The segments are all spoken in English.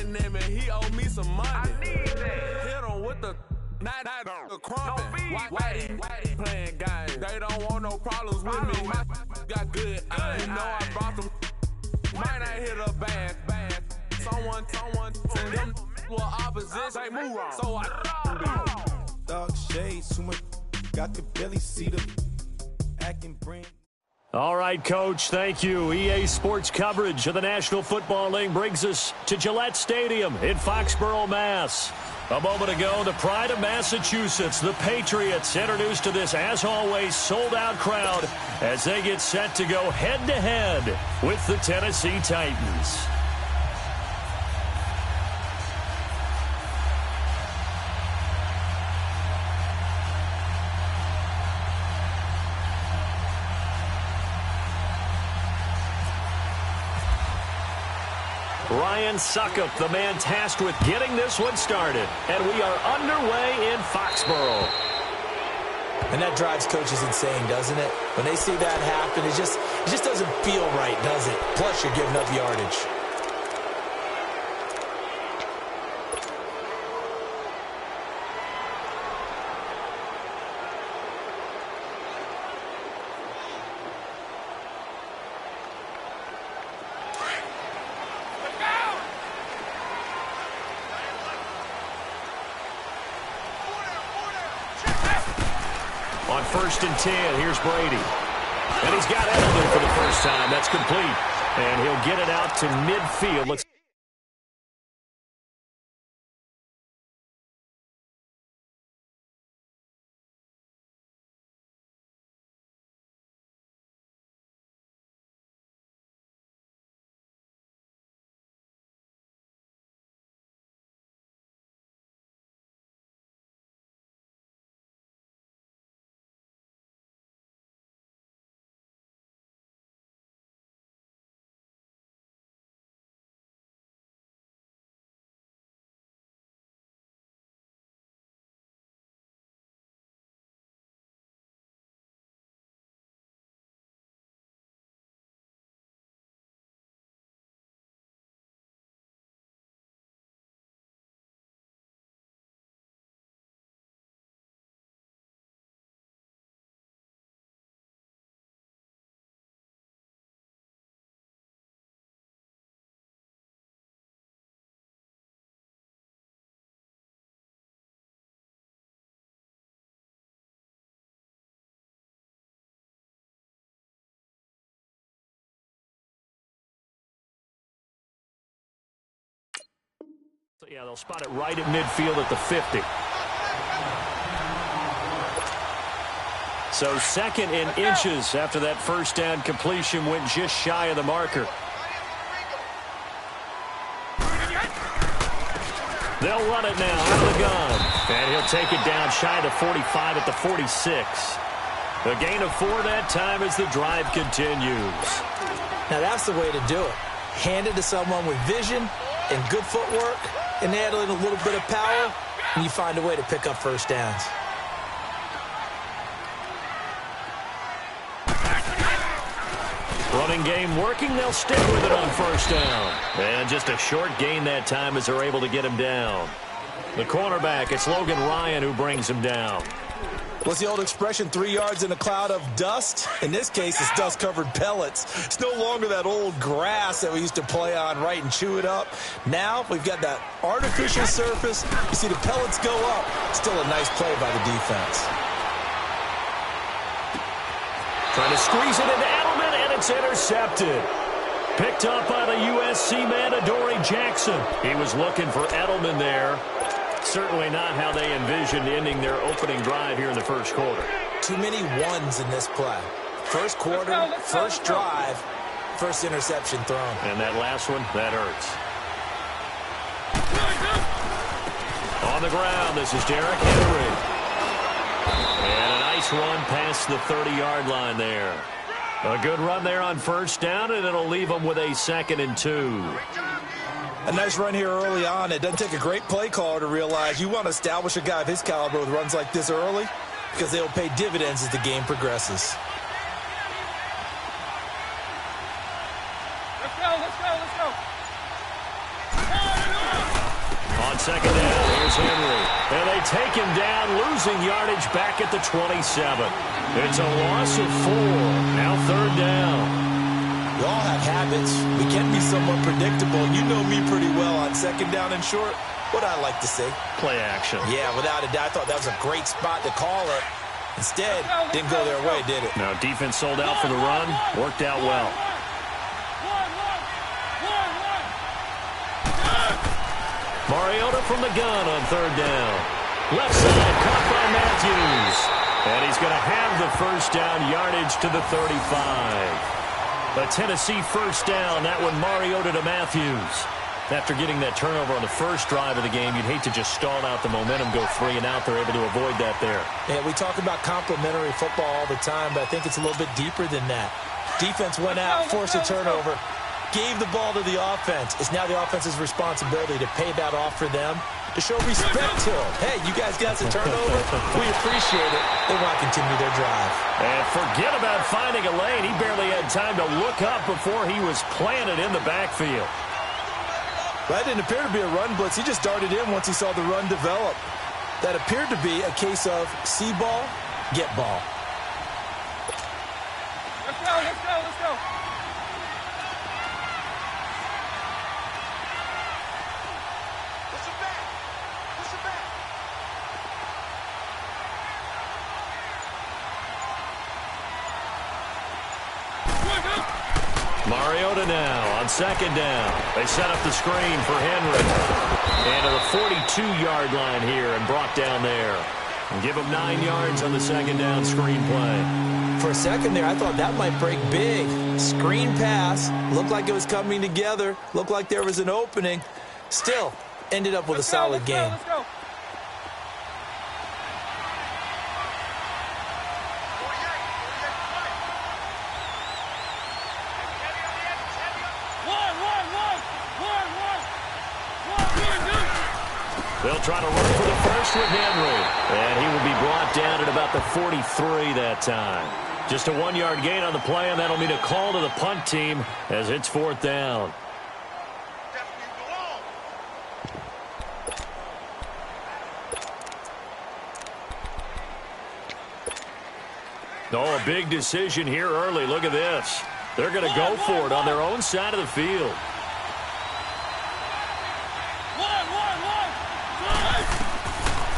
fucking him and he owe me some money. I need that. Hit him with the crumpin'. Why they playing games? They don't want no problems with me. My got good. You know I brought them. Might not hit a bad. Someone send them to opposition. They move wrong. So I dog shades too much. Got the belly see the acting brain. All right, Coach, thank you. EA Sports coverage of the National Football League brings us to Gillette Stadium in Foxborough, Mass. A moment ago, the pride of Massachusetts, the Patriots, introduced to this, as always, sold-out crowd as they get set to go head-to-head with the Tennessee Titans. Ryan Suckup, the man tasked with getting this one started. And we are underway in Foxborough. And that drives coaches insane, doesn't it? When they see that happen, it just doesn't feel right, does it? Plus, you're giving up yardage. On 1st and 10, here's Brady. And he's got Edelman for the first time. That's complete. And he'll get it out to midfield. Looks yeah, they'll spot it right at midfield at the 50. So 2nd in inches after that first down completion went just shy of the marker. They'll run it now out of the gun. And he'll take it down shy of the 45 at the 46. A gain of 4 that time as the drive continues. Now that's the way to do it. Hand it to someone with vision and good footwork, and add in a little bit of power, and you find a way to pick up first downs. Running game working. They'll stick with it on first down. And just a short gain that time as they're able to get him down. The cornerback, it's Logan Ryan who brings him down. What's the old expression, 3 yards in a cloud of dust? In this case, it's dust-covered pellets. It's no longer that old grass that we used to play on, right, and chew it up. Now we've got that artificial surface. You see the pellets go up. Still a nice play by the defense. Trying to squeeze it into Edelman, and it's intercepted. Picked up by the USC man, Adoree Jackson. He was looking for Edelman there. Certainly not how they envisioned ending their opening drive here in the first quarter. Too many ones in this play. First quarter, first drive, first interception thrown. And that last one, that hurts. On the ground, this is Derrick Henry. And a nice run past the 30-yard line there. A good run there on first down, and it'll leave them with a 2nd and 2. A nice run here early on. It doesn't take a great play caller to realize you want to establish a guy of his caliber with runs like this early because they will pay dividends as the game progresses. Let's go. on second down. Here's Henry. And they take him down, losing yardage back at the 27. It's a loss of 4. Now third down. We all have habits. We can be somewhat predictable. You know me pretty well on second down and short. What I like to say? Play action. Yeah, without a doubt. I thought that was a great spot to call it. Instead, didn't go their way, did it? No, defense sold out for the run. Worked out well. Mariota from the gun on third down. Left side, caught by Matthews. And he's going to have the first down, yardage to the 35. A Tennessee first down, that one Mariota to Matthews. After getting that turnover on the first drive of the game, you'd hate to just stall out the momentum, go 3 and out. They're able to avoid that there. Yeah, we talk about complementary football all the time, but I think it's a little bit deeper than that. Defense went out, forced a turnover, gave the ball to the offense. It's now the offense's responsibility to pay that off for them, to show respect to them. Hey, you guys got the turnover. We appreciate it. They want to continue their drive. And forget about finding a lane. He barely had time to look up before he was planted in the backfield. That didn't appear to be a run blitz. He just darted in once he saw the run develop. That appeared to be a case of see ball, get ball. Let's go, let's go, let's go. Push it back. Push it back. Mariota now on second down. They set up the screen for Henry. And to the 42-yard line here and brought down there. And give him 9 yards on the second down screen play. For a second there, I thought that might break big. Screen pass. Looked like it was coming together. Looked like there was an opening. Still, ended up with a solid game. Let's go. They'll try to run for the first with Henry. And he will be brought down at about the 43 that time. Just a 1-yard gain on the play, and that'll mean a call to the punt team as it's fourth down. Oh, a big decision here early. Look at this. They're going to go for it on their own side of the field.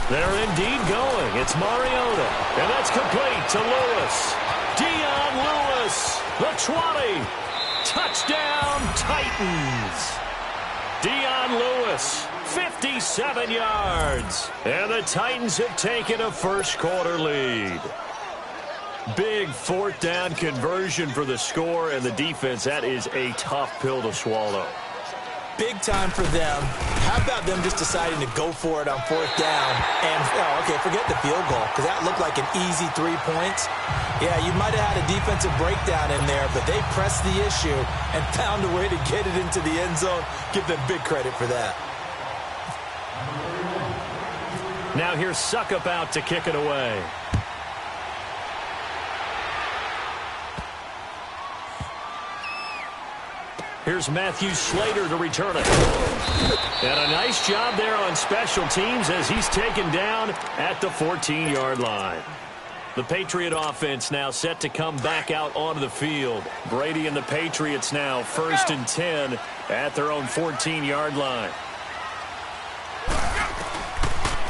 They're indeed going. It's Mariota. And that's complete to Lewis. Dion Lewis, the 20. Touchdown, Titans. Dion Lewis, 57 yards. And the Titans have taken a first-quarter lead. Big fourth down conversion for the score, and the defense, that is a tough pill to swallow. Big time for them. How about them just deciding to go for it on fourth down? And, oh, okay, forget the field goal, because that looked like an easy 3 points. Yeah, you might have had a defensive breakdown in there, but they pressed the issue and found a way to get it into the end zone. Give them big credit for that. Now here's Suckup out to kick it away. Here's Matthew Slater to return it. And a nice job there on special teams as he's taken down at the 14-yard line. The Patriot offense now set to come back out onto the field. Brady and the Patriots now 1st and 10 at their own 14-yard line.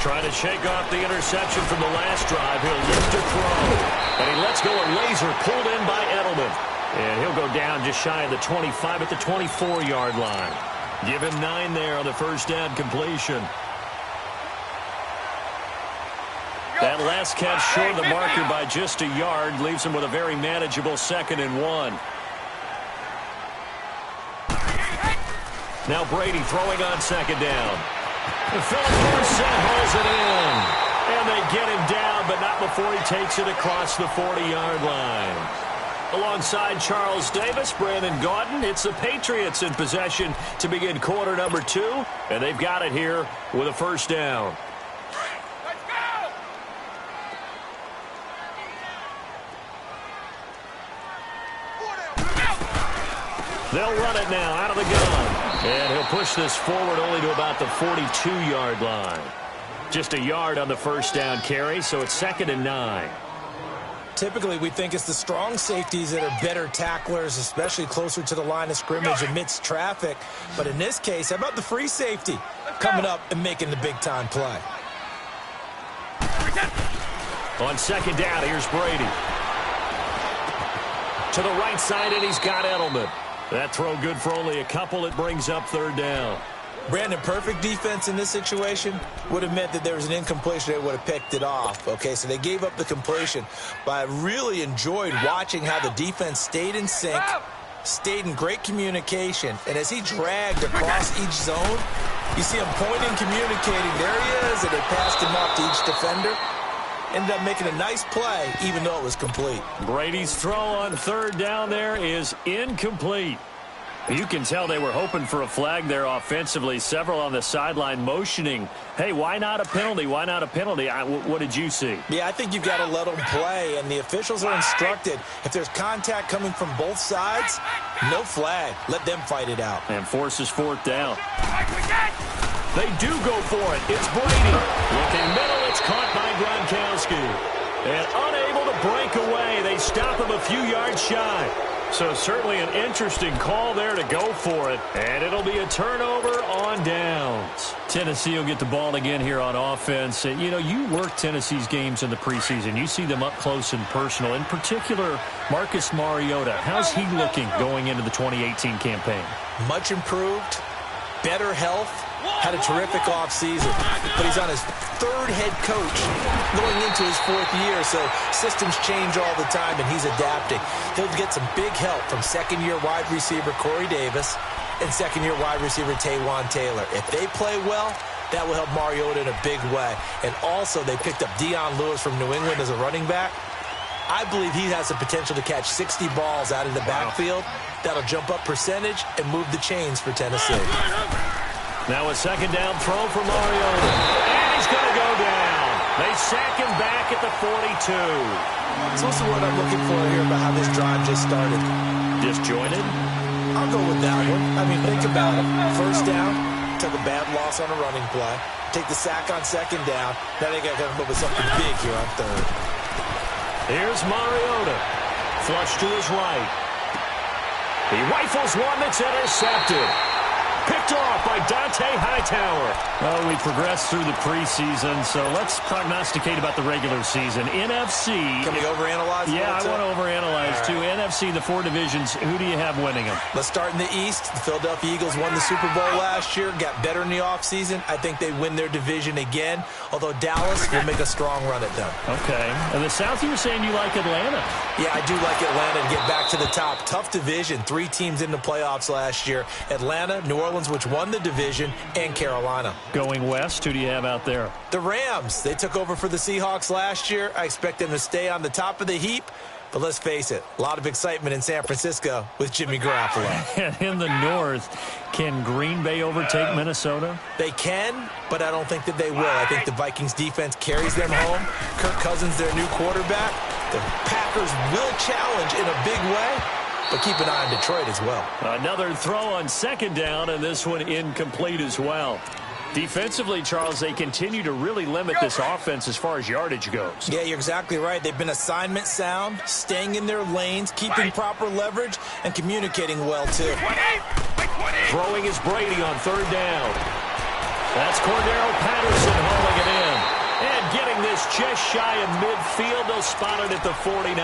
Trying to shake off the interception from the last drive. He'll lift to throw. And he lets go a laser pulled in by Edelman. And he'll go down just shy of the 25 at the 24-yard line. Give him 9 there on the first down completion. That last catch short of the marker by just a yard leaves him with a very manageable 2nd and 1. Now Brady throwing on second down. And Philip Dorsett hauls it in. And they get him down, but not before he takes it across the 40-yard line. Alongside Charles Davis, Brandon Gaudin, it's the Patriots in possession to begin quarter number 2, and they've got it here with a first down. Let's go! They'll run it now out of the gun. And he'll push this forward only to about the 42-yard line. Just a yard on the first down carry, so it's 2nd and 9. Typically, we think it's the strong safeties that are better tacklers, especially closer to the line of scrimmage amidst traffic. But in this case, how about the free safety coming up and making the big-time play? On 2nd down, here's Brady. To the right side, and he's got Edelman. That throw good for only a couple. It brings up 3rd down. Brandon, perfect defense in this situation would have meant that there was an incompletion. They would have picked it off. Okay, so they gave up the completion. But I really enjoyed watching how the defense stayed in sync, stayed in great communication. And as he dragged across each zone, you see him pointing, communicating. There he is, and they passed him off to each defender. Ended up making a nice play, even though it was complete. Brady's throw on 3rd down there is incomplete. You can tell they were hoping for a flag there offensively. Several on the sideline motioning, hey, why not a penalty? Why not a penalty? What did you see? Yeah, I think you've got to let them play, and the officials are instructed. If there's contact coming from both sides, no flag. Let them fight it out. And forces 4th down. They do go for it. It's Brady. Looking middle, it's caught by Gronkowski. And unable to break away. They stop him a few yards shy. So certainly an interesting call there to go for it. And it'll be a turnover on downs. Tennessee will get the ball again here on offense. And, you know, you work Tennessee's games in the preseason. You see them up close and personal. In particular, Marcus Mariota. How's he looking going into the 2018 campaign? Much improved, better health, had a terrific offseason. But he's on his 3rd head coach going into his 4th year, so systems change all the time, and he's adapting. He'll get some big help from 2nd-year wide receiver Corey Davis and 2nd-year wide receiver Taywan Taylor. If they play well, that will help Mariota in a big way. And also, they picked up Dion Lewis from New England as a running back. I believe he has the potential to catch 60 balls out of the backfield. That'll jump up percentage and move the chains for Tennessee. Now a 2nd down throw for Mariota. And he's going to go down. They sack him back at the 42. So what's the word I'm looking for here about how this drive just started? Disjointed? I'll go with that one. I mean, think about it. 1st down, took a bad loss on a running play. Take the sack on 2nd down. Now they got to come up with something big here on 3rd. Here's Mariota. Flush to his right. He rifles one that's intercepted. Picked off by Dante Hightower. Well, we progressed through the preseason, so let's prognosticate about the regular season. NFC. Can we overanalyze? Yeah, I want to overanalyze, too. NFC, the 4 divisions, who do you have winning them? Let's start in the East. The Philadelphia Eagles won the Super Bowl last year, got better in the offseason. I think they win their division again, although Dallas will make a strong run at them. Okay. And the South, you were saying you like Atlanta. Yeah, I do like Atlanta to get back to the top. Tough division. 3 teams in the playoffs last year. Atlanta, New Orleans, which won the division, and Carolina. Going west, who do you have out there? The Rams. They took over for the Seahawks last year. I expect them to stay on the top of the heap. But let's face it, a lot of excitement in San Francisco with Jimmy Garoppolo. In the north, can Green Bay overtake Minnesota? They can, but I don't think that they will. I think the Vikings defense carries them home. Kirk Cousins, their new quarterback. The Packers will challenge in a big way. But keep an eye on Detroit as well. Another throw on 2nd down, and this one incomplete as well. Defensively, Charles, they continue to really limit this offense as far as yardage goes. Yeah, you're exactly right. They've been assignment sound, staying in their lanes, keeping proper leverage, and communicating well, too. Throwing is Brady on 3rd down. That's Cordero Patterson hauling it in. And getting this just shy of midfield. They'll spot it at the 49.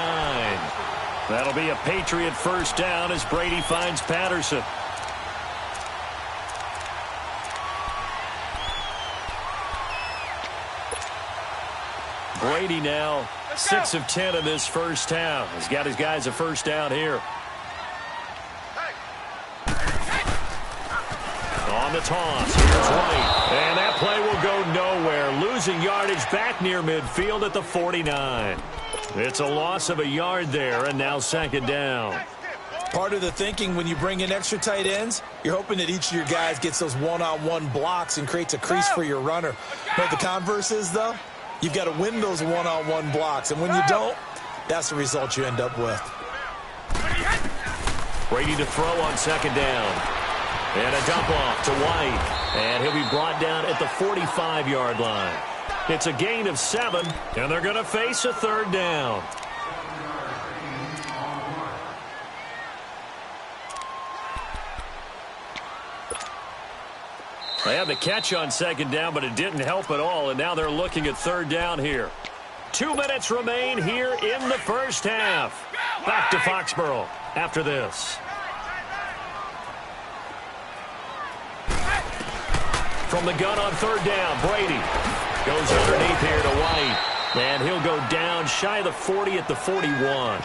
That'll be a Patriot 1st down as Brady finds Patterson. Brady now 6 of 10 in this 1st half. He's got his guys a 1st down here. On the toss, here's White. And that play will go nowhere. Losing yardage back near midfield at the 49. It's a loss of a yard there, and now 2nd down. Part of the thinking when you bring in extra tight ends, you're hoping that each of your guys gets those one-on-one blocks and creates a crease for your runner. You know what the converse is, though? You've got to win those one-on-one blocks, and when you don't, that's the result you end up with. Brady to throw on 2nd down. And a dump off to White. And he'll be brought down at the 45-yard line. It's a gain of 7, and they're going to face a third down. They had the catch on second down, but it didn't help at all, and now they're looking at third down here. 2 minutes remain here in the first half. Back to Foxborough after this. From the gun on third down, Brady goes underneath here to White. And he'll go down shy of the 40 at the 41.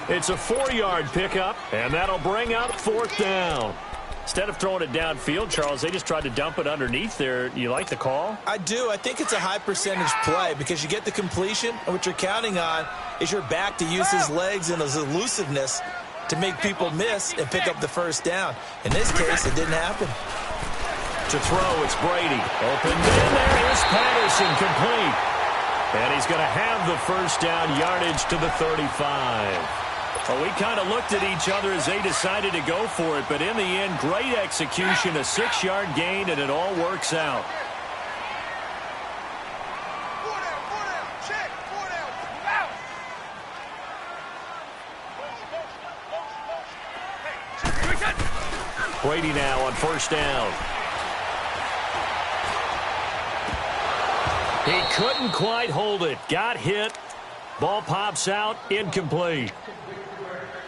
It's a 4-yard pickup, and that'll bring up fourth down. Instead of throwing it downfield, Charles, they just tried to dump it underneath there. You like the call? I do. I think it's a high-percentage play because you get the completion, and what you're counting on is your back to use his legs and his elusiveness to make people miss and pick up the first down. In this case, it didn't happen. To throw, it's Brady. Open, and there is Patterson, complete. And he's going to have the first down yardage to the 35. Well, we kind of looked at each other as they decided to go for it, but in the end, great execution, a 6-yard gain, and it all works out. Brady now on first down. He couldn't quite hold it. Got hit. Ball pops out. Incomplete.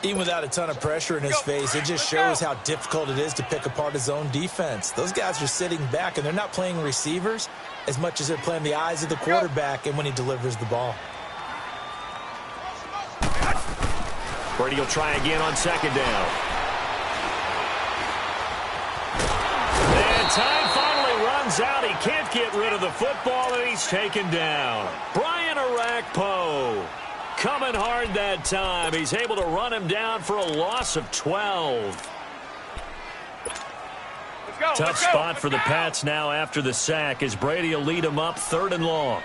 Even without a ton of pressure in his face, it just shows how difficult it is to pick apart his own defense. Those guys are sitting back, and they're not playing receivers as much as they're playing the eyes of the quarterback and when he delivers the ball. Brady will try again on second down. And time finally runs out. He can't get rid of the football, and he's taken down. Brian Arakpo coming hard that time. He's able to run him down for a loss of 12. Tough spot for the Pats now after the sack as Brady will lead him up 3rd and long.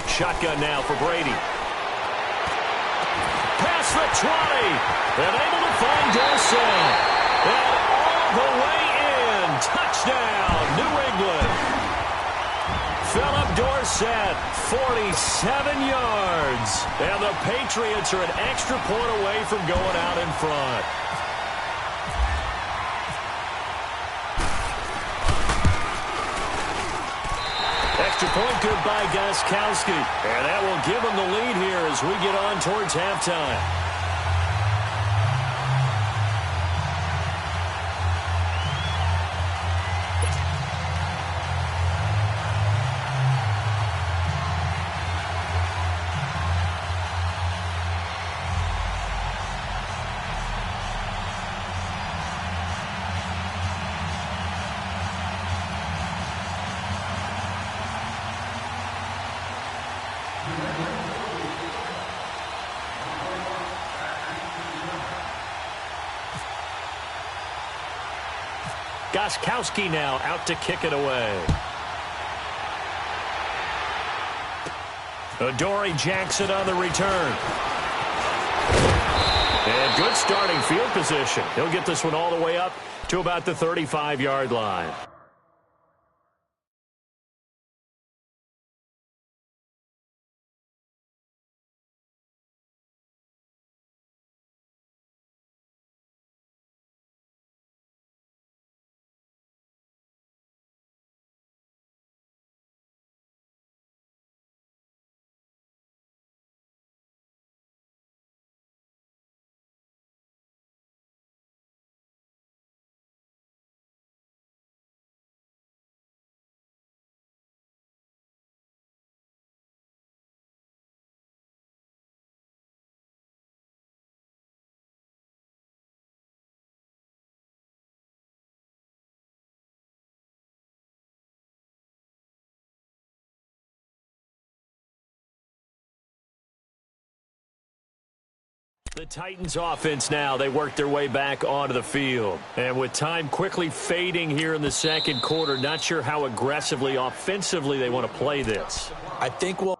Shotgun now for Brady. Past the 20. And able to find Dorsett. And all the way in. Touchdown, New England. Philip Dorsett, 47 yards. And the Patriots are an extra point away from going out in front. Extra point good by Gostkowski. And that will give him the lead here as we get on towards halftime. Gostkowski now out to kick it away. Adoree Jackson on the return. And good starting field position. He'll get this one all the way up to about the 35-yard line. The Titans offense now, they work their way back onto the field. And with time quickly fading here in the second quarter, not sure how aggressively, offensively they want to play this. I think we'll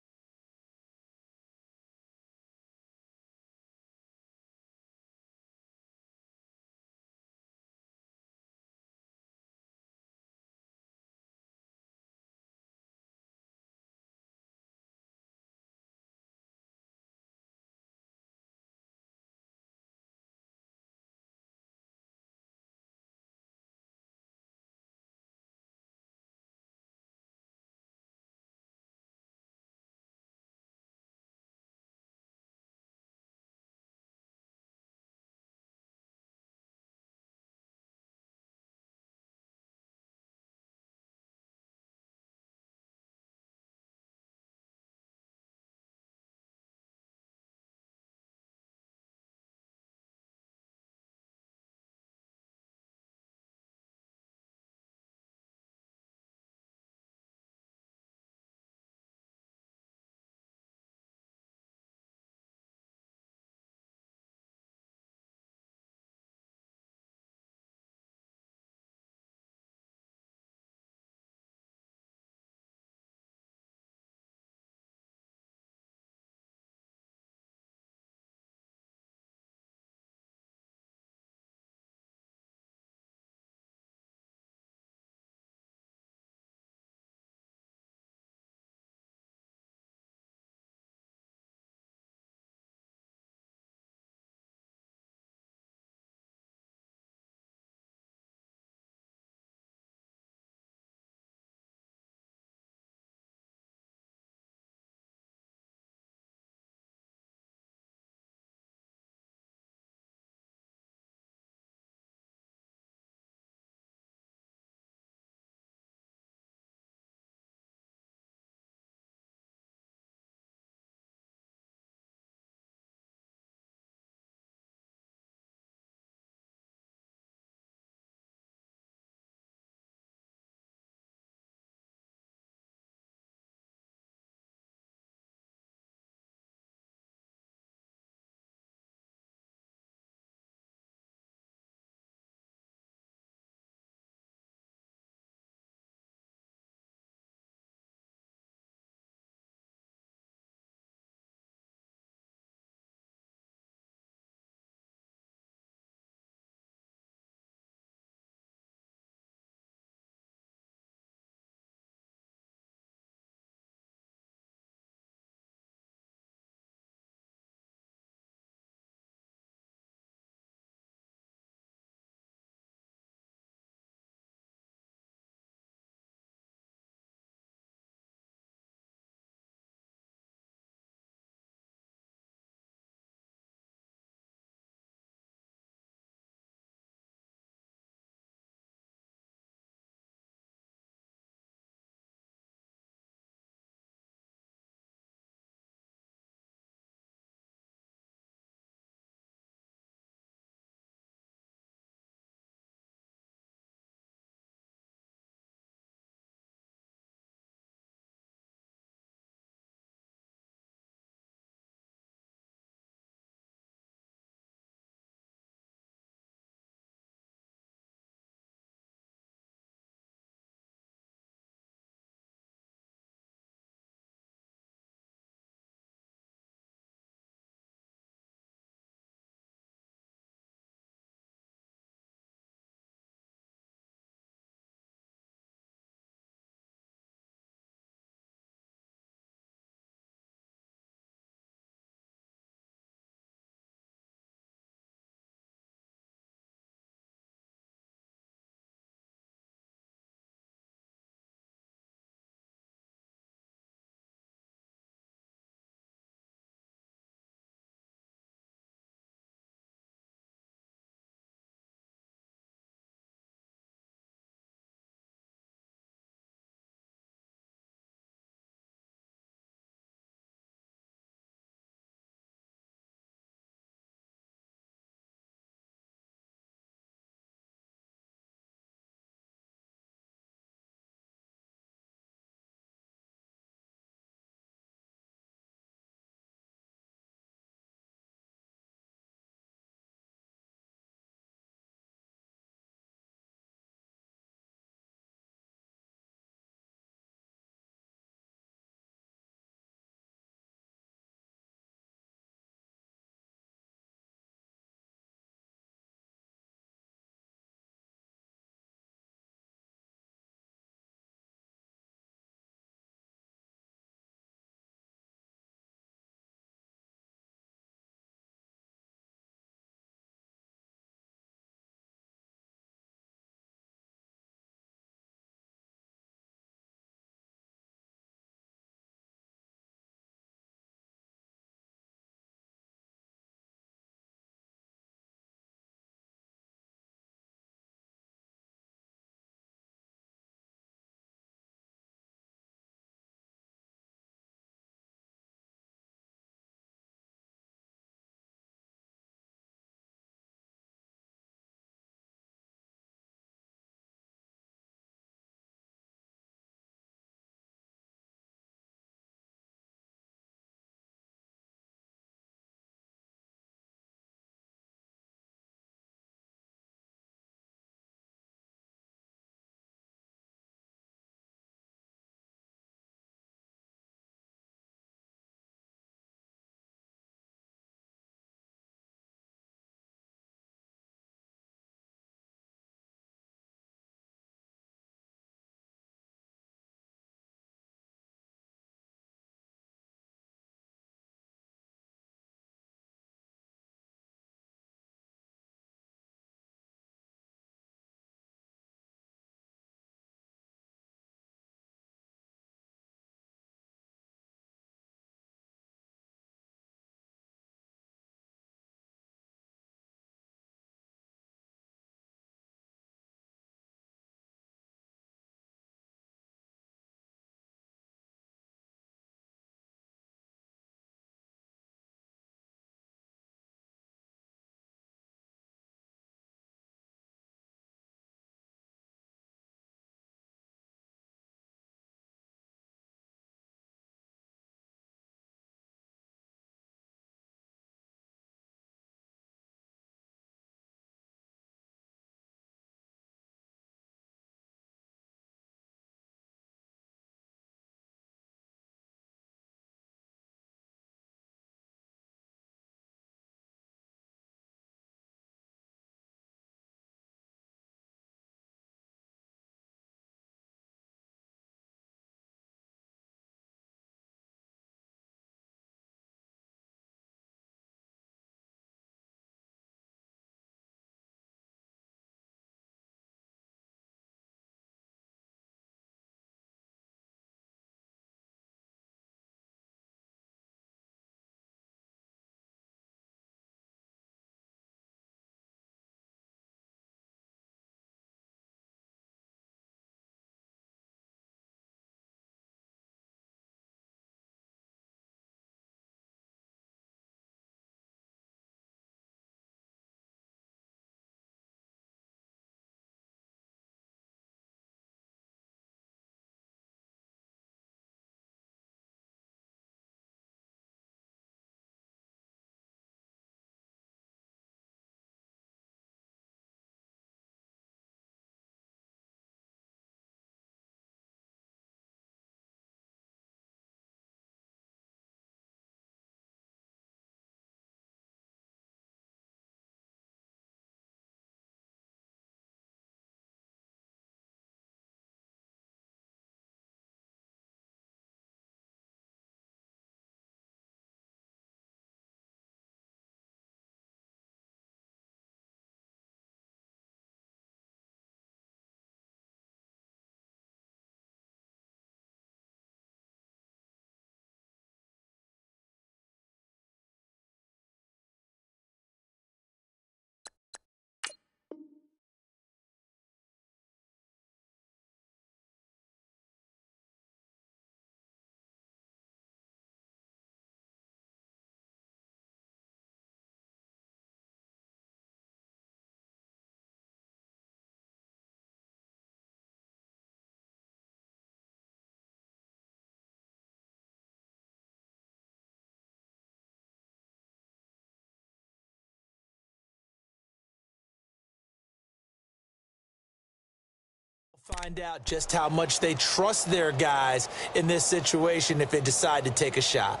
Find out just how much they trust their guys in this situation if they decide to take a shot.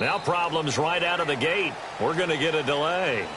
Now problems right out of the gate. We're going to get a delay.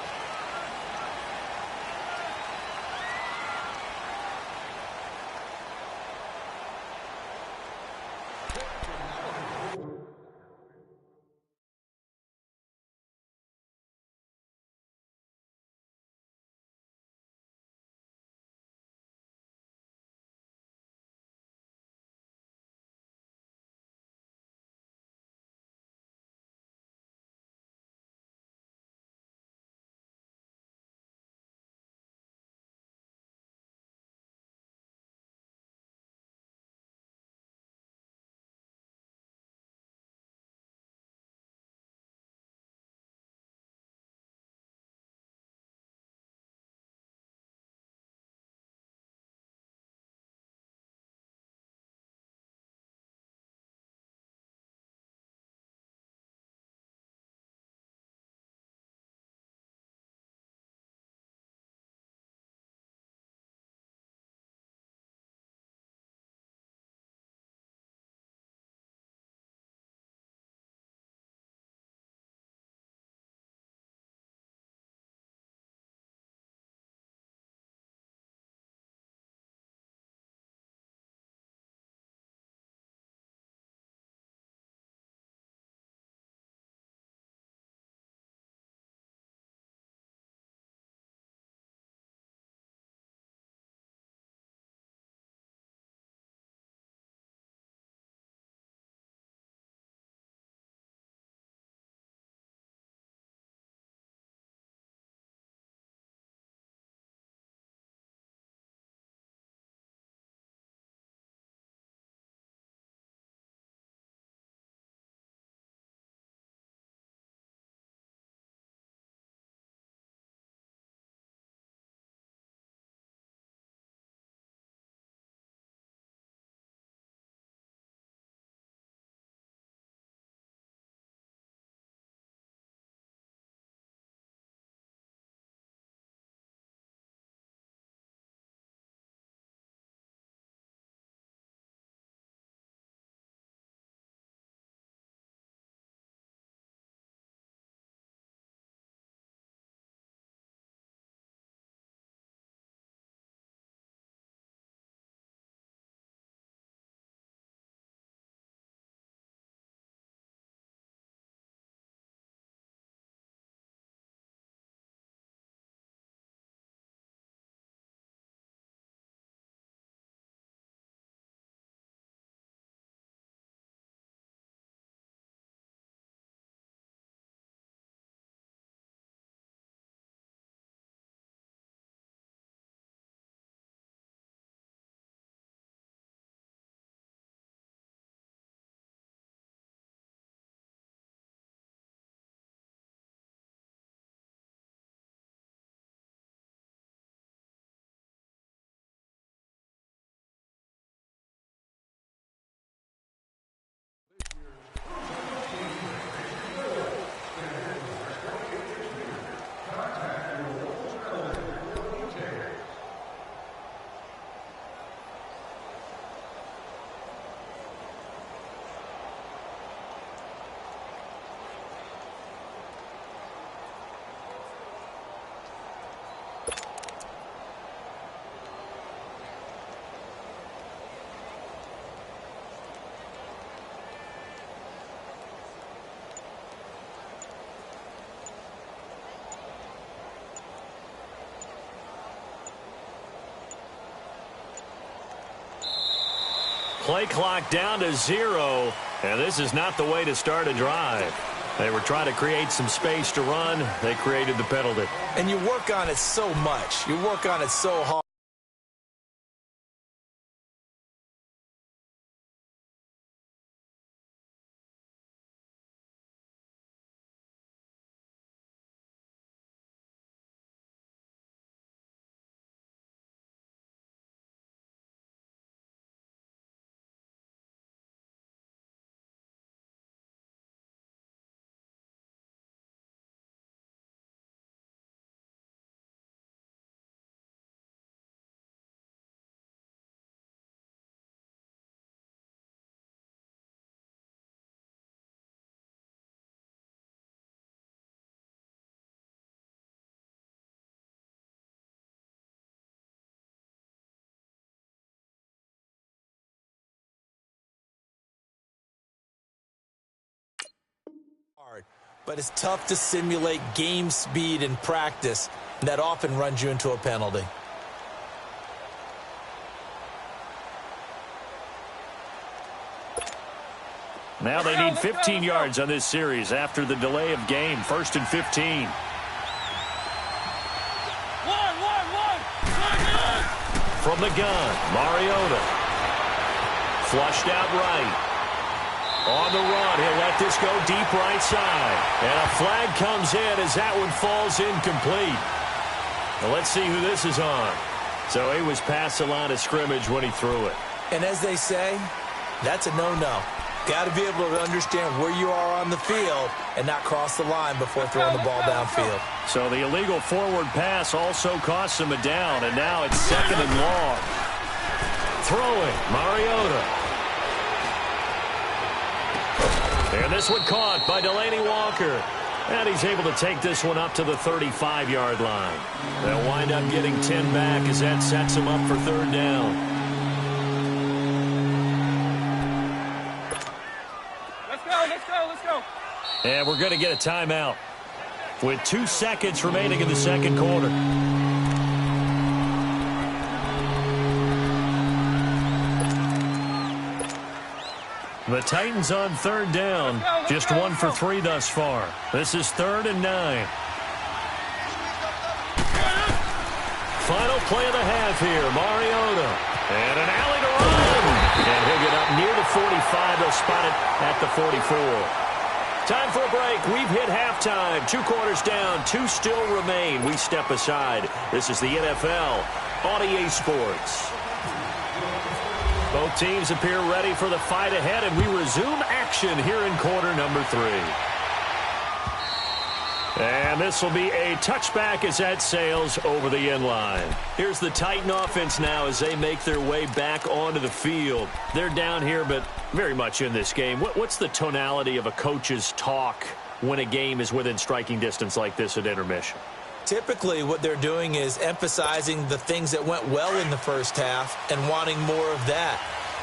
play clock down to 0, and this is not the way to start a drive. They were trying to create some space to run. They created the penalty. And you work on it so much. You work on it so hard. But it's tough to simulate game speed in practice, and that often runs you into a penalty. Now they need 15 yards on this series after the delay of game. 1st and 15. From the gun, Mariota. Flushed out right. On the run, he'll let this go deep right side. And a flag comes in as that one falls incomplete. Well, let's see who this is on. So he was past the line of scrimmage when he threw it. And as they say, that's a no-no. Got to be able to understand where you are on the field and not cross the line before throwing the ball downfield. So the illegal forward pass also costs him a down, and now it's 2nd and long. Throwing, Mariota. And this one caught by Delaney Walker. And he's able to take this one up to the 35-yard line. They'll wind up getting 10 back as that sets them up for 3rd down. Let's go. And we're going to get a timeout with 2 seconds remaining in the 2nd quarter. The Titans on 3rd down. Just 1 for 3 thus far. This is 3rd and 9. Final play of the half here. Mariota. And an alley to run. And he'll get up near the 45. They'll spot it at the 44. Time for a break. We've hit halftime. 2 quarters down. 2 still remain. We step aside. This is the NFL on EA Sports. Both teams appear ready for the fight ahead, and we resume action here in quarter number 3. And this will be a touchback as that sails over the end line. Here's the Titan offense now as they make their way back onto the field. They're down here, but very much in this game. What's the tonality of a coach's talk when a game is within striking distance like this at intermission? Typically, what they're doing is emphasizing the things that went well in the first half and wanting more of that.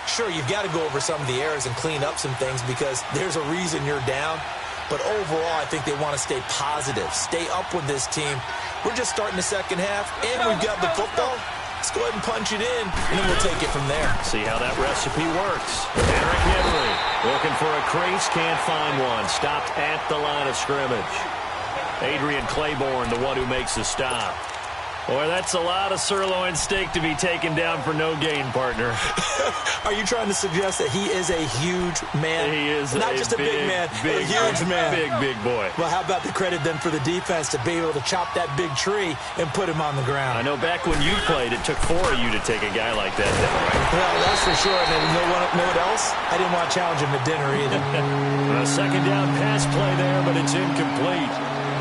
Sure, you've got to go over some of the errors and clean up some things because there's a reason you're down. But overall, I think they want to stay positive, stay up with this team. We're just starting the second half, and we've got the football. Let's go ahead and punch it in, and then we'll take it from there. See how that recipe works. Derrick Henry looking for a crease, can't find one. Stopped at the line of scrimmage. Adrian Claiborne, the one who makes the stop. Boy, that's a lot of sirloin steak to be taken down for no gain, partner. Are you trying to suggest that he is a huge man? He is not just a big man, big, a huge man. Big boy. Well, how about the credit then for the defense to be able to chop that big tree and put him on the ground? I know back when you played, it took 4 of you to take a guy like that down, right? Well, that's for sure. And then you know what else? I didn't want to challenge him to dinner either. A 2nd down pass play there, but it's incomplete.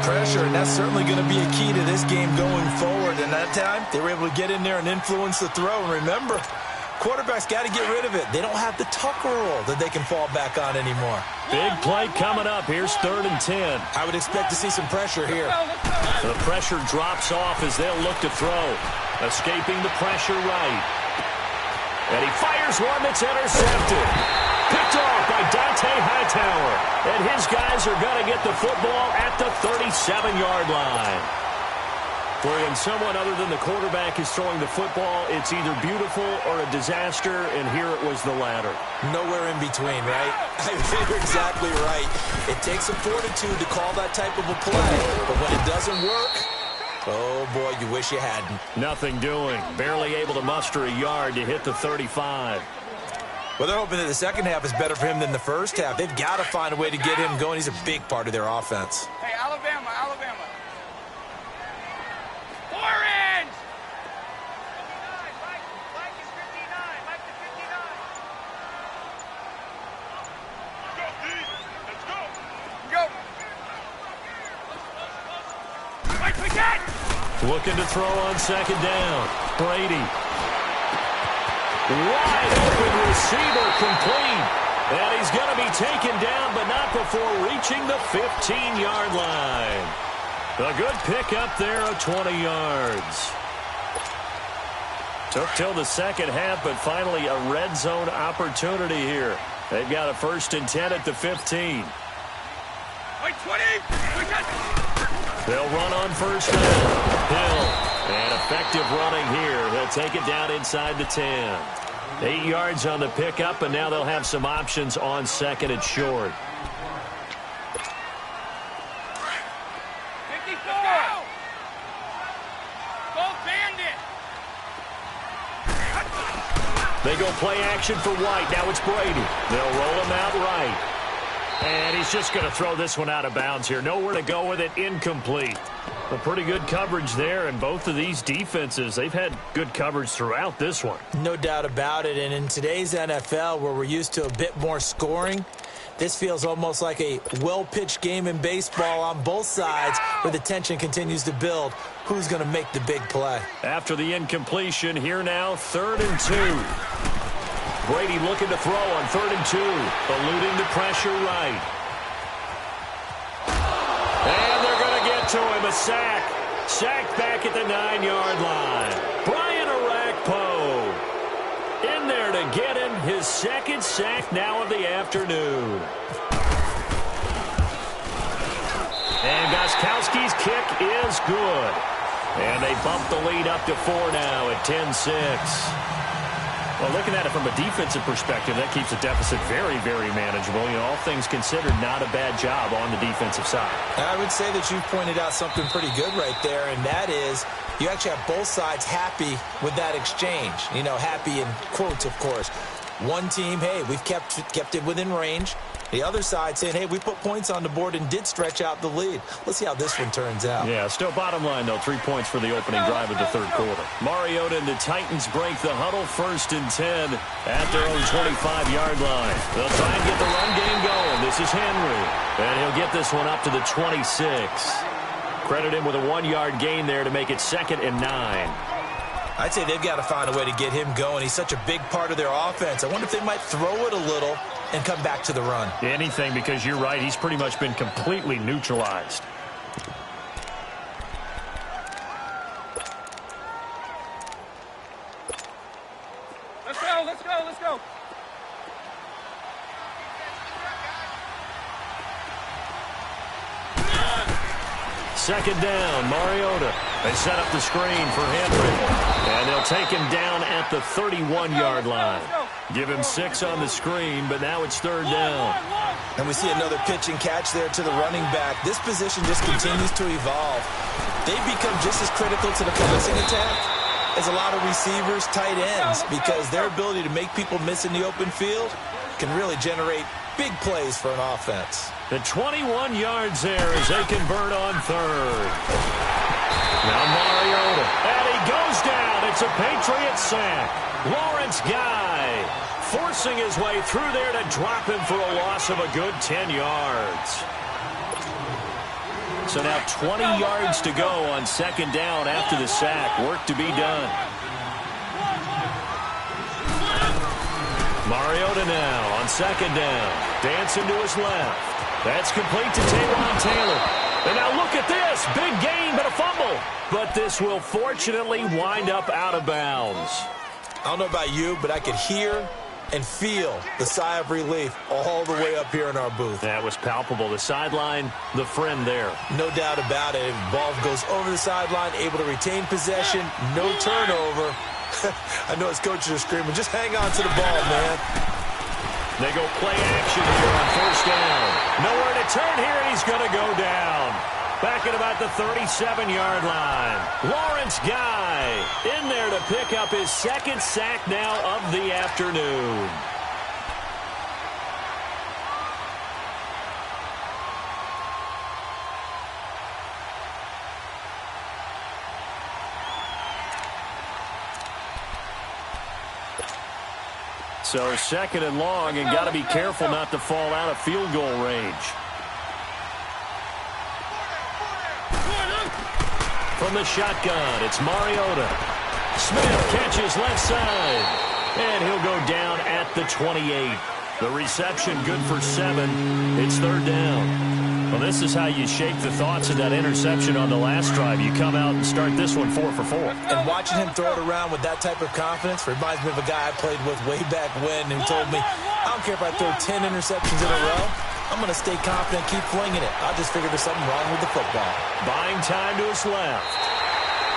Pressure, and that's certainly going to be a key to this game going forward. And that time, they were able to get in there and influence the throw. And remember, quarterbacks got to get rid of it. They don't have the Tucker rule that they can fall back on anymore. Big play coming up. Here's 3rd and 10. I would expect to see some pressure here. The pressure drops off as they'll look to throw. Escaping the pressure right. And he fires one that's intercepted. Picked off by Dante Hightower. And his guys are going to get the football at the 37-yard line. When someone other than the quarterback is throwing the football, it's either beautiful or a disaster, and here it was the latter. Nowhere in between, right? I mean, you're exactly right. It takes some fortitude to call that type of a play, but when it doesn't work, oh boy, you wish you hadn't. Nothing doing. Barely able to muster a yard to hit the 35. Well, they're hoping that the second half is better for him than the first half. They've got to find a way to get him going. He's a big part of their offense. Hey, Alabama. Orange! Mike is 59. Mike to 59. Let's go. Go. Mike, we got! Looking to throw on second down. Brady. Wide open receiver complete. And he's going to be taken down, but not before reaching the 15-yard line. A good pickup there of 20 yards. Took till the second half, but finally a red zone opportunity here. They've got a 1st and 10 at the 15. Mike, 20. We got it. They'll run on first down. Hill. And effective running here. He'll take it down inside the 10. 8 yards on the pickup, and now they'll have some options on second and short. 54. Go Bandit. They go play action for White. Now it's Brady. They'll roll him out right. And he's just going to throw this one out of bounds here. Nowhere to go with it. Incomplete. A pretty good coverage there, and both of these defenses, they've had good coverage throughout this one. No doubt about it, and in today's NFL, where we're used to a bit more scoring, this feels almost like a well-pitched game in baseball on both sides where the tension continues to build. Who's going to make the big play? After the incompletion, here now, 3rd and 2. Brady looking to throw on 3rd and 2, eluding the pressure right. And they're going to get to him, a sack. Sacked back at the 9-yard line. Brian Orakpo in there to get him his second sack now of the afternoon. And Gostkowski's kick is good. And they bump the lead up to 4 now at 10-6. Well, looking at it from a defensive perspective, that keeps the deficit very, very manageable. You know, all things considered, not a bad job on the defensive side. I would say that you've pointed out something pretty good right there, and that is you actually have both sides happy with that exchange. You know, happy in quotes, of course. One team, hey, we've kept it within range. The other side saying, hey, we put points on the board and did stretch out the lead. Let's see how this one turns out. Yeah, still bottom line, though, 3 points for the opening drive of the third quarter. Mariota and the Titans break the huddle, 1st and 10 at their own 25-yard line. They'll try and get the run game going. This is Henry, and he'll get this one up to the 26. Credit him with a 1-yard gain there to make it 2nd and 9. I'd say they've got to find a way to get him going. He's such a big part of their offense. I wonder if they might throw it a little and come back to the run. Anything, because you're right. He's pretty much been completely neutralized. Let's go. Second down, Mariota. They set up the screen for Henry. And they'll take him down at the 31-yard line. Give him 6 on the screen, but now it's 3rd down. And we see another pitch and catch there to the running back. This position just continues to evolve. They've become just as critical to the passing attack as a lot of receivers, tight ends, because their ability to make people miss in the open field can really generate big plays for an offense. The 21 yards there as they convert on 3rd. Now Mariota, and he goes down. It's a Patriot sack. Lawrence Guy forcing his way through there to drop him for a loss of a good 10 yards. So now 20 yards to go on 2nd down after the sack. Work to be done. Mariota now on 2nd down. Dancing to his left. That's complete to Taywan Taylor. And now look at this. Big gain, but a fumble. But this will fortunately wind up out of bounds. I don't know about you, but I could hear and feel the sigh of relief all the way up here in our booth. That was palpable. The sideline, the friend there. No doubt about it. Ball goes over the sideline, able to retain possession, no turnover. I know his coaches are screaming, just hang on to the ball, man. They go play action here on first down. Nowhere to turn here, and he's going to go down. Back at about the 37-yard line. Lawrence Guy in there to pick up his second sack now of the afternoon. So second and long, and got to be careful not to fall out of field goal range. From the shotgun, it's Mariota. Smith catches left side, and he'll go down at the 28. The reception good for 7. It's third down. Well, this is how you shake the thoughts of that interception on the last drive. You come out and start this one 4 for 4. And watching him throw it around with that type of confidence reminds me of a guy I played with way back when who told me, I don't care if I throw 10 interceptions in a row. I'm going to stay confident, keep flinging it. I just figured there's something wrong with the football. Buying time to his left.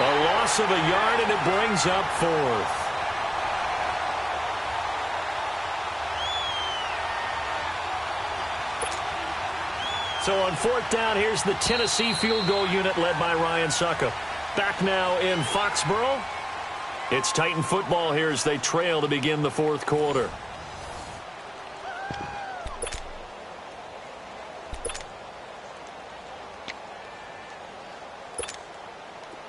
A loss of a yard, and it brings up 4th. So on 4th down, here's the Tennessee field goal unit led by Ryan Suckup. Back now in Foxborough. It's Titan football here as they trail to begin the 4th quarter.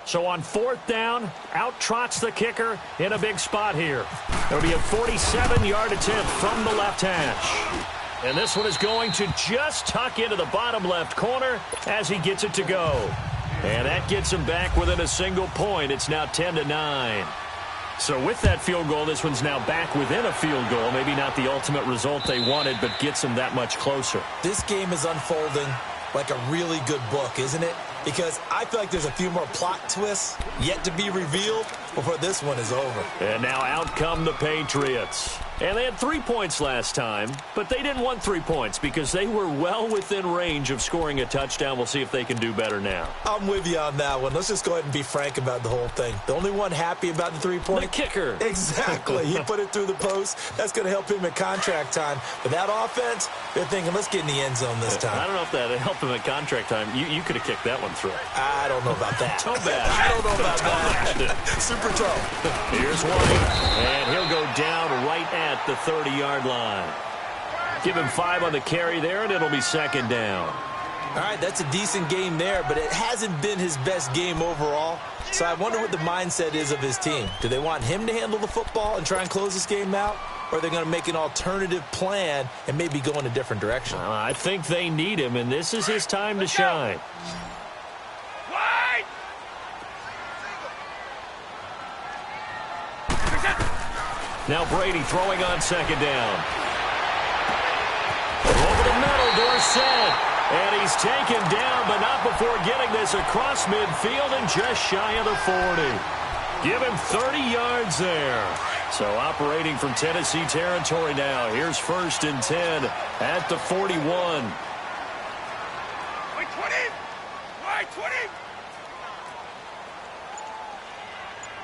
So on 4th down, out trots the kicker in a big spot here. It'll be a 47-yard attempt from the left hash. And this one is going to just tuck into the bottom left corner as he gets it to go. And that gets him back within a single point. It's now 10-9. So with that field goal, this one's now back within a field goal. Maybe not the ultimate result they wanted, but gets them that much closer. This game is unfolding like a really good book, isn't it? Because I feel like there's a few more plot twists yet to be revealed before this one is over. And now out come the Patriots. And they had 3 points last time, but they didn't want 3 points because they were well within range of scoring a touchdown. We'll see if they can do better now. I'm with you on that one. Let's just go ahead and be frank about the whole thing. The only one happy about the 3-point? The kicker. Exactly. He put it through the post. That's going to help him at contract time. But that offense, they're thinking, let's get in the end zone this time. I don't know if that helped him at contract time. You could have kicked that one through. I don't know about that. Toe bash. I don't know about that. Super toe. Here's White, and he'll go down right at the 30-yard line. Give him 5 on the carry there, and it'll be second down. All right, that's a decent game there, but it hasn't been his best game overall. So I wonder what the mindset is of his team. Do they want him to handle the football and try and close this game out? Or are they going to make an alternative plan and maybe go in a different direction? I think they need him, and this is his time to shine. Now Brady throwing on second down. Over the middle, Dorsett. And he's taken down, but not before getting this across midfield and just shy of the 40. Give him 30 yards there. So operating from Tennessee territory now. Here's 1st and 10 at the 41. Wait, 20! Wait, 20!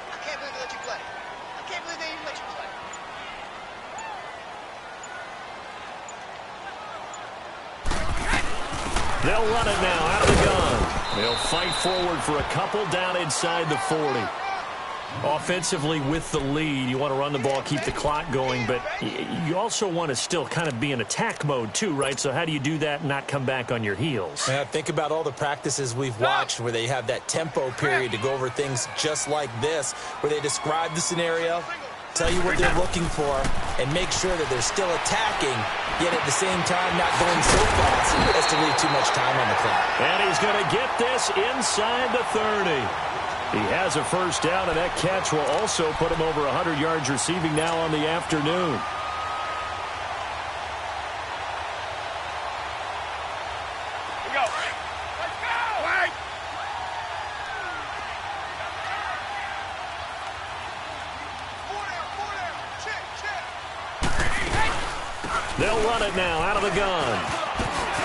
I can't believe they let you play. I can't believe they even let you play. They'll run it now out of the gun. They'll fight forward for a couple down inside the 40. Offensively with the lead, you want to run the ball, keep the clock going, but you also want to still kind of be in attack mode too, right? So how do you do that and not come back on your heels? Yeah, think about all the practices we've watched where they have that tempo period to go over things just like this, where they describe the scenario, tell you what they're looking for, and make sure that they're still attacking, yet at the same time not going so fast as to leave too much time on the clock. And he's going to get this inside the 30. He has a first down, and that catch will also put him over 100 yards receiving now on the afternoon. Here we go. Let's go! Wait! Four down. Check. They'll run it now out of the gun.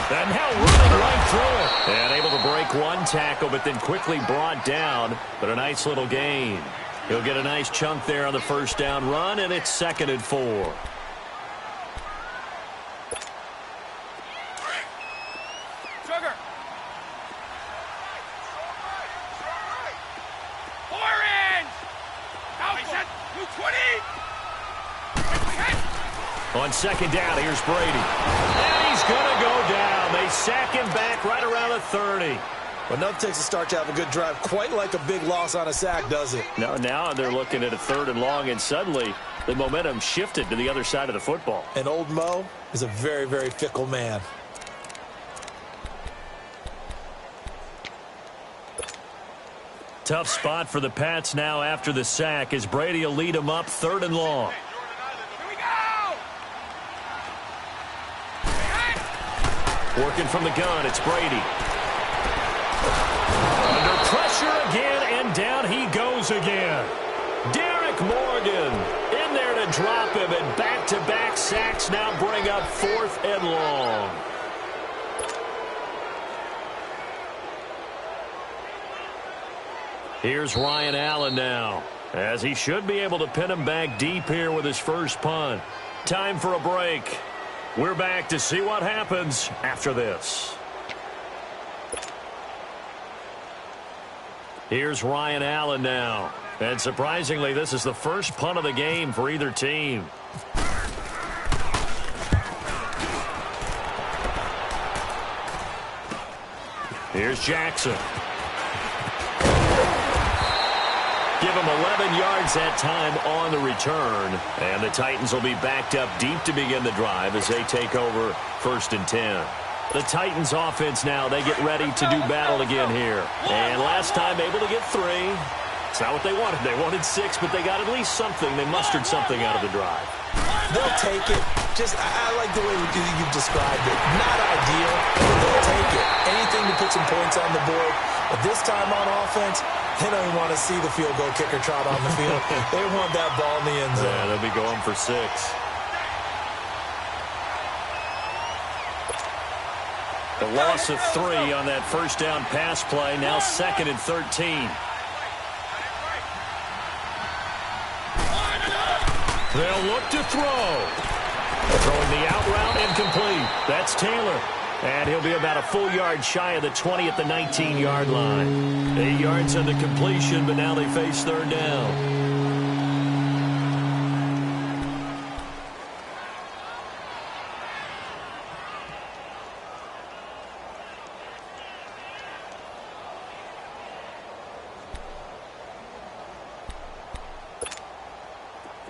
And now running right through it. And able to break one tackle, but then quickly brought down. But a nice little gain. He'll get a nice chunk there on the first down run, and it's 2nd and 4. Sugar. 4-inch. Out. 220. On 2nd down, here's Brady. And he's going to go down. They sack him back right around the 30. Well, nothing takes a start to have a good drive, quite like a big loss on a sack, does it? No, now they're looking at a 3rd and long, and suddenly the momentum shifted to the other side of the football. And old Mo is a very, very fickle man. Tough spot for the Pats now after the sack as Brady will lead them up 3rd and long. Working from the gun, it's Brady. Under pressure again, and down he goes again. Derek Morgan in there to drop him, and back-to-back sacks now bring up 4th and long. Here's Ryan Allen now, as he should be able to pin him back deep here with his first punt. Time for a break. We're back to see what happens after this. Here's Ryan Allen now. And surprisingly, this is the first punt of the game for either team. Here's Jackson. Give him 11 yards that time on the return. And the Titans will be backed up deep to begin the drive as they take over 1st and 10. The Titans offense now, they get ready to do battle again here. And last time able to get 3. It's not what they wanted. They wanted 6, but they got at least something. They mustered something out of the drive. They'll take it. I like the way you've described it. Not ideal, but they'll take it. Anything to put some points on the board. But this time on offense, they don't even want to see the field goal kicker trot on the field. They want that ball in the end zone. Yeah, they'll be going for 6. The loss of 3 on that first down pass play. Now 2nd and 13. They'll look to throw. Throwing the out route incomplete. That's Taylor. And he'll be about a full yard shy of the 20 at the 19-yard line. 8 yards on the completion, but now they face 3rd down.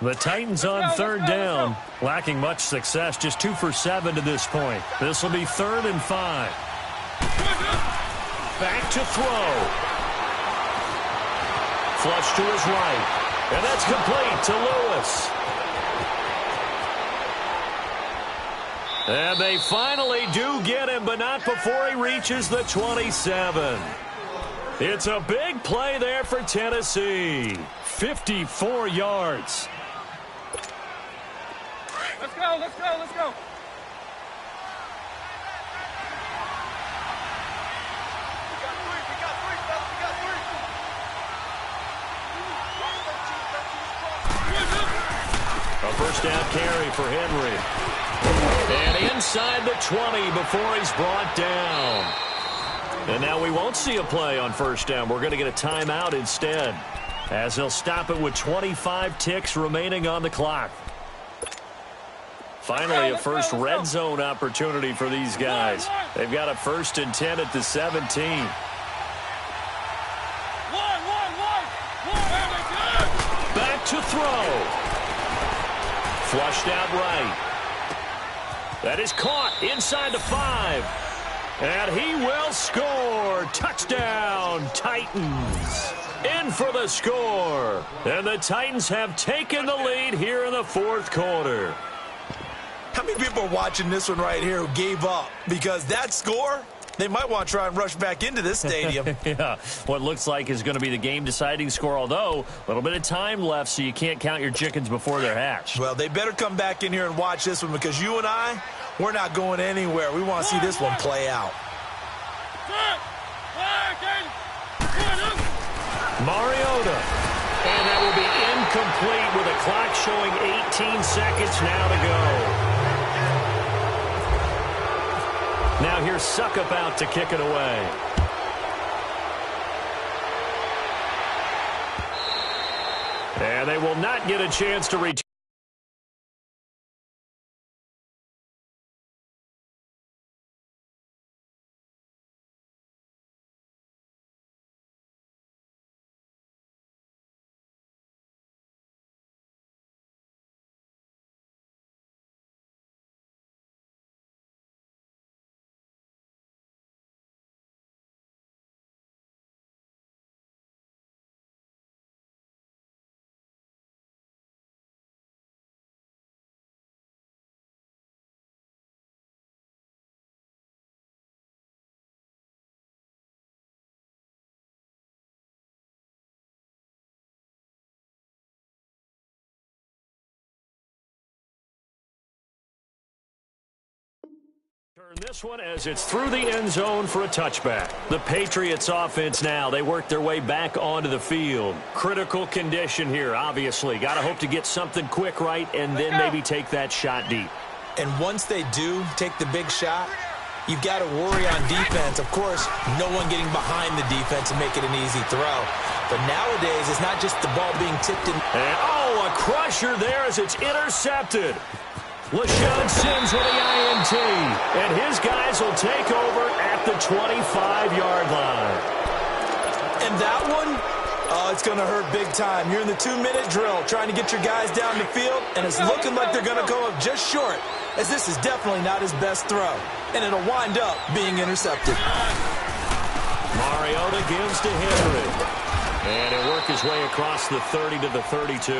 The Titans on 3rd down, lacking much success, just 2 for 7 to this point. This will be 3rd and 5. Back to throw. Flush to his right. And that's complete to Lewis. And they finally do get him, but not before he reaches the 27. It's a big play there for Tennessee. 54 yards. Let's go, let's go, let's go. A first down carry for Henry. And inside the 20 before he's brought down. And now we won't see a play on first down. We're going to get a timeout instead, as he'll stop it with 25 ticks remaining on the clock. Finally, a first red zone opportunity for these guys. They've got a 1st and 10 at the 17. Back to throw. Flushed out right. That is caught inside the 5. And he will score. Touchdown, Titans. In for the score. And the Titans have taken the lead here in the 4th quarter. How many people are watching this one right here who gave up? Because that score, They might want to try and rush back into this stadium. Yeah, what looks like is going to be the game-deciding score, although a little bit of time left, so you can't count your chickens before they're hatched. Well, they better come back in here and watch this one, because you and I, we're not going anywhere. We want to see this one play out. Mariota. And that will be incomplete with a clock showing 18 seconds now to go. Now here's Suckup out to kick it away. And they will not get a chance to reach. Turn this one as it's through the end zone for a touchback. The Patriots offense now, they work their way back onto the field. Critical condition here, obviously. Got to hope to get something quick right and then maybe take that shot deep. And once they do take the big shot, you've got to worry on defense. Of course, no one getting behind the defense and make it an easy throw. But nowadays, it's not just the ball being tipped in. And, oh, a crusher there as it's intercepted. LaShawn Sims with the INT, and his guys will take over at the 25-yard line. And that one, it's going to hurt big time. You're in the 2-minute drill trying to get your guys down the field, and it's looking like they're going to go up just short, as this is definitely not his best throw, and it'll wind up being intercepted. Mariota gives to Henry, and he'll work his way across the 30 to the 32.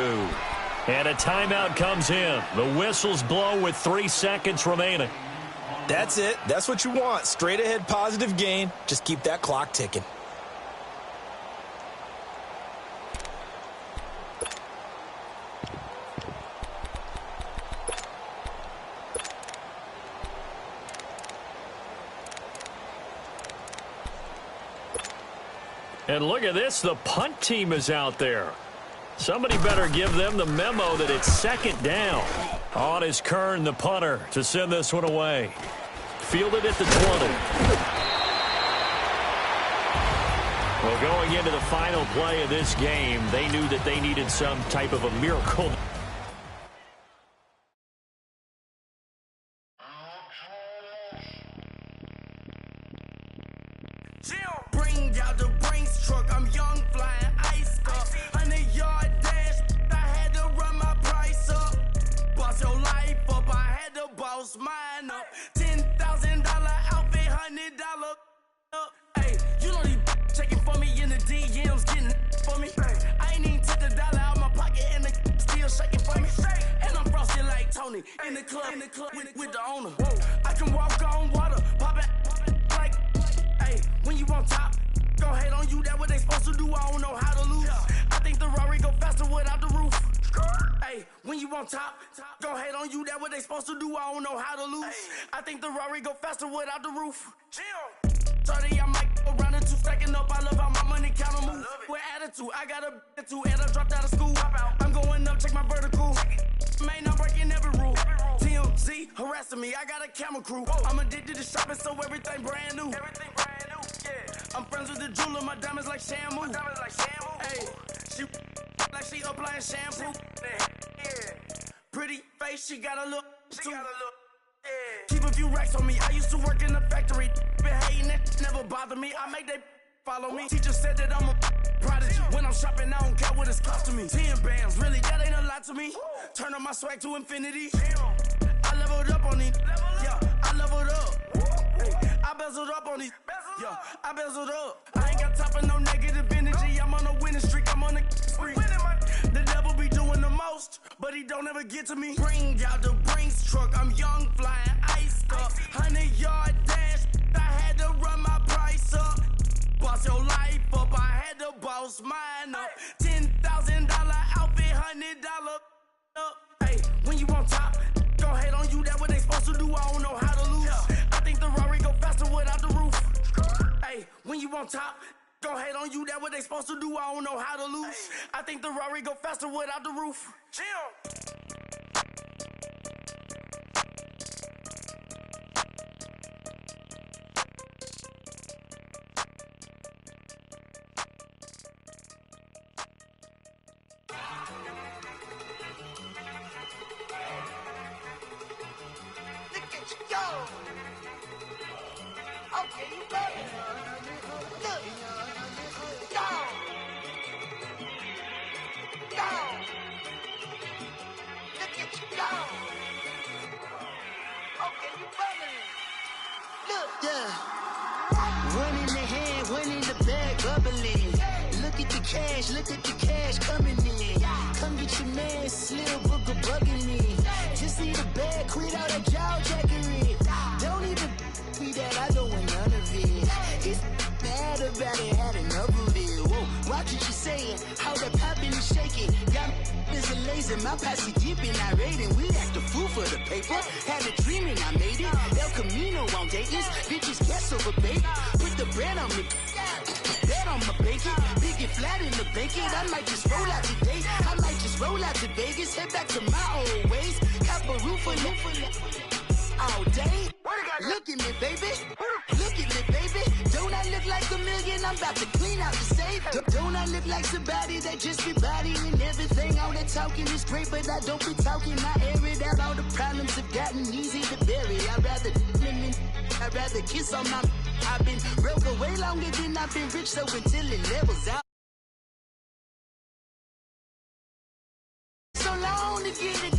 And a timeout comes in. The whistles blow with 3 seconds remaining. That's it. That's what you want. Straight ahead positive gain. Just keep that clock ticking. And look at this. The punt team is out there. Somebody better give them the memo that it's second down. On is Kern, the punter, to send this one away. Fielded at the 20. Well, going into the final play of this game, they knew that they needed some type of a miracle. Bring out the Brinks truck, I'm young, flying ice up. 100-yard dash, I had to run my price up. Boss your life up, I had to boss mine up. $10,000 outfit, $100 up. Hey, you know these checking for me in the DMs, getting for me. I ain't even took $1 out my pocket and the still shaking for me. And I'm frosted like Tony in the club with the owner. I can walk on water, pop it like, hey, when you on top. Go hate on you, that what they supposed to do, I don't know how to lose. I think the Rari go faster without the roof. Hey, when you on top, go hate on you, that what they supposed to do, I don't know how to lose. I think the Rari go faster without the roof. 30, I might go round the 2 stacking up, I love how my money count on move. With attitude, I got a attitude, and I dropped out of school. I'm going up, check my vertical. Man, I'm breaking every rule. TMZ harassing me, I got a camera crew. I'm addicted to shopping, so everything brand new. I'm friends with the jeweler, my diamonds like Shamu. Hey, she like she applying shampoo. Pretty face, she got a look. Keep a few racks on me. I used to work in the factory. Been hating it, never bother me. I make they follow me. Teacher said that I'm a prodigy. When I'm shopping, I don't care what it's costing me. 10 bands, really, that ain't a lot to me. Turn up my swag to infinity. I leveled up on these. Yeah, I leveled up. I bezeled up on these. Yeah, I bezeled up. I ain't got time for no negative energy. I'm on a winning streak. I'm on a spree. The devil be doing the most, but he don't ever get to me. Bring out the Brinks truck. I'm young, flying ice up. 100-yard dash. I had to run up. $10,000 outfit, $100 up. Hey, when you on top, don't hate on you, that what they supposed to do. I don't know how to lose. I think the Rari go faster without the roof. Hey, when you on top, don't hate on you, that what they supposed to do. I don't know how to lose. I think the Rari go faster without the roof. Look at you go. Okay, you better. Look. Go. Go. Look at you go. Okay, you bubbling. Look. Yeah. One in the hand, one in the bag, bubbling. Look at the cash coming in. Come get your man, Slim Booker bugging in. Just see the bag, quit all that jaw jackery. Don't even be that, I don't want none of it. It's bad about it, had enough of it. Whoa, watch what you saying, how that poppin' and shaking. Got is a laser, my posse dipping, I raiding. We act a fool for the paper. Had a dream and I made it. El Camino on Dayton's, bitches guess over bait. Put the bread on me. Bet on my bacon, big and flat in the bacon. I might just roll out today. I might just roll out to Vegas, head back to my old ways. Cop a roof all day. Look at me, baby. Look at me, baby. Don't I look like a million? I'm about to clean out the safe. Don't I look like somebody that just be bodying everything? All that talking is great, but I don't be talking. I air it out. All the problems have gotten easy to bury. I'd rather kiss on my. I've been broke way longer than I've been rich, so until it levels out. So long to get it